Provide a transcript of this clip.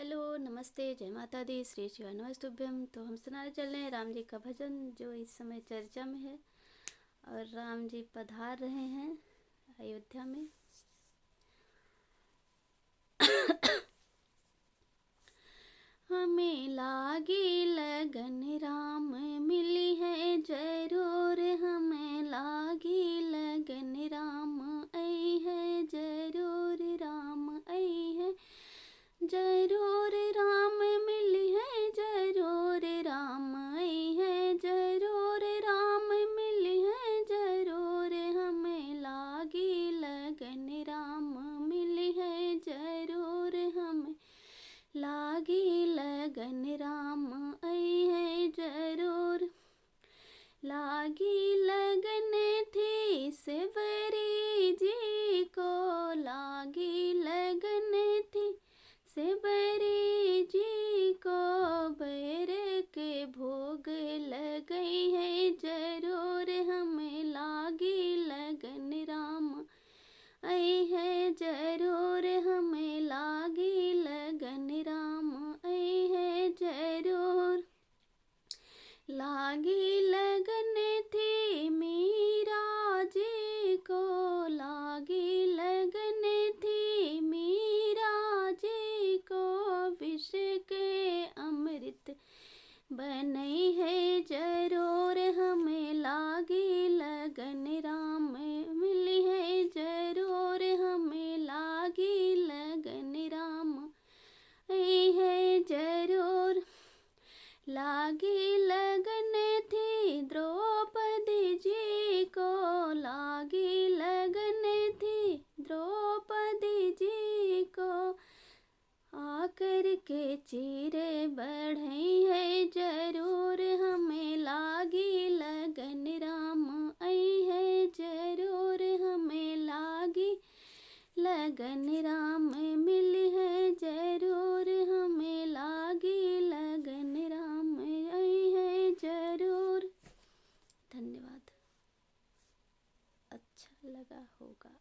Hello, नमस्ते, जय माता दी, श्री शिवाय नमस्तुभ्यम। तो हम सुनाने चल रहे हैं राम जी का भजन जो इस समय चर्चा में है और राम जी पधार रहे हैं अयोध्या में। हमें लागी लगन राम मिली है जरूर, हमें लागी लगन राम आई है जरूर, राम आई है जरूर, राम मिली है जरूर, राम आई है जरूर, राम मिली है जरूर, हमें लागी लगन राम मिली है जरूर, हमें लागी लगन राम आई है जरूर। लागी लगन थी सेवरी जी को, लागी लगन थी सेवरी जी को, बैर के भोग लगई है जरूर, हमें लागी लगन राम आई है जरूर, हमें लागी लगन राम आई है जरूर। लागी लगन थी मीरा जी को, लागी लगन थी मीरा जी को, विष के अमृत बनई है जरूर, हमें लागी लगन राम मिली है जरूर, हमें लागी लगन राम आई है जरूर। लागी लगन थी द्रौपदी जी को, लागी लगन थी द्रौपदी जी को, आकर के चीरे बढ़ई है जरूर, हमें लागी लगन राम आई है जरूर, हमें लागी लगन राम मिली है जरूर, हमें लागी लगन राम आई है जरूर। धन्यवाद। अच्छा लगा होगा।